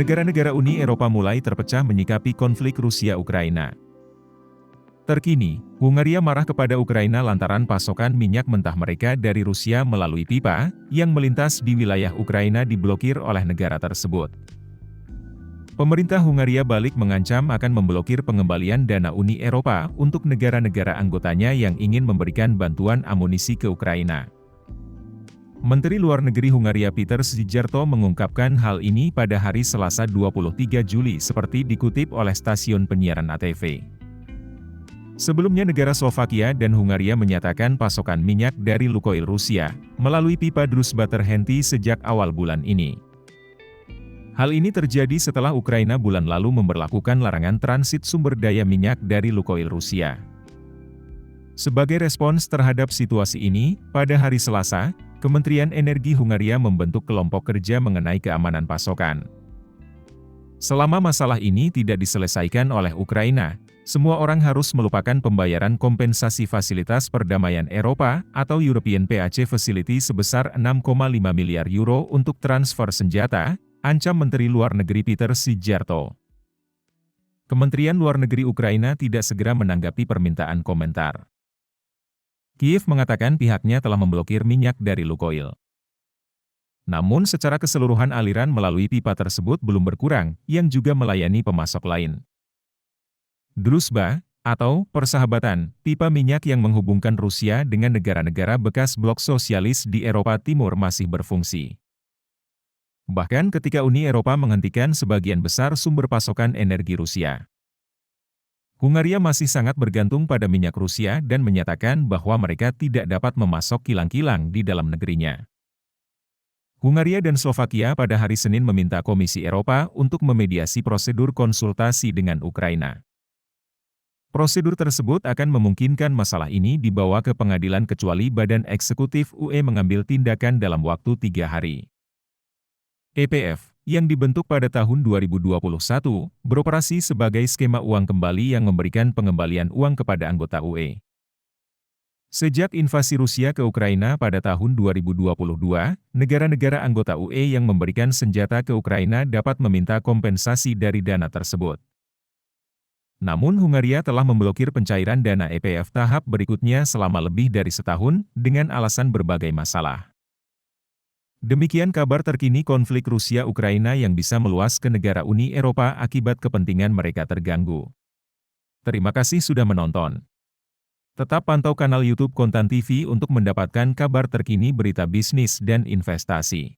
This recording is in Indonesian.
Negara-negara Uni Eropa mulai terpecah menyikapi konflik Rusia-Ukraina. Terkini, Hungaria marah kepada Ukraina lantaran pasokan minyak mentah mereka dari Rusia melalui pipa, yang melintas di wilayah Ukraina diblokir oleh negara tersebut. Pemerintah Hungaria balik mengancam akan memblokir pengembalian dana Uni Eropa untuk negara-negara anggotanya yang ingin memberikan bantuan amunisi ke Ukraina. Menteri Luar Negeri Hungaria Peter Szijjarto mengungkapkan hal ini pada hari Selasa 23 Juli seperti dikutip oleh stasiun penyiaran ATV. Sebelumnya negara Slovakia dan Hungaria menyatakan pasokan minyak dari Lukoil Rusia, melalui pipa Druzjba-Terhenti sejak awal bulan ini. Hal ini terjadi setelah Ukraina bulan lalu memberlakukan larangan transit sumber daya minyak dari Lukoil Rusia. Sebagai respons terhadap situasi ini, pada hari Selasa, Kementerian Energi Hungaria membentuk kelompok kerja mengenai keamanan pasokan. Selama masalah ini tidak diselesaikan oleh Ukraina, semua orang harus melupakan pembayaran kompensasi fasilitas perdamaian Eropa atau European Peace Facility sebesar 6,5 miliar euro untuk transfer senjata, ancam Menteri Luar Negeri Peter Szijjarto. Kementerian Luar Negeri Ukraina tidak segera menanggapi permintaan komentar. Kiev mengatakan pihaknya telah memblokir minyak dari Lukoil. Namun secara keseluruhan aliran melalui pipa tersebut belum berkurang, yang juga melayani pemasok lain. Druzjba, atau persahabatan, pipa minyak yang menghubungkan Rusia dengan negara-negara bekas blok sosialis di Eropa Timur masih berfungsi. Bahkan ketika Uni Eropa menghentikan sebagian besar sumber pasokan energi Rusia. Hungaria masih sangat bergantung pada minyak Rusia dan menyatakan bahwa mereka tidak dapat memasok kilang-kilang di dalam negerinya. Hungaria dan Slovakia pada hari Senin meminta Komisi Eropa untuk memediasi prosedur konsultasi dengan Ukraina. Prosedur tersebut akan memungkinkan masalah ini dibawa ke pengadilan kecuali Badan Eksekutif UE mengambil tindakan dalam waktu 3 hari. EPF, yang dibentuk pada tahun 2021, beroperasi sebagai skema uang kembali yang memberikan pengembalian uang kepada anggota UE. Sejak invasi Rusia ke Ukraina pada tahun 2022, negara-negara anggota UE yang memberikan senjata ke Ukraina dapat meminta kompensasi dari dana tersebut. Namun Hungaria telah memblokir pencairan dana EPF tahap berikutnya selama lebih dari setahun, dengan alasan berbagai masalah. Demikian kabar terkini konflik Rusia-Ukraina yang bisa meluas ke negara Uni Eropa akibat kepentingan mereka terganggu. Terima kasih sudah menonton. Tetap pantau kanal YouTube Kontan TV untuk mendapatkan kabar terkini berita bisnis dan investasi.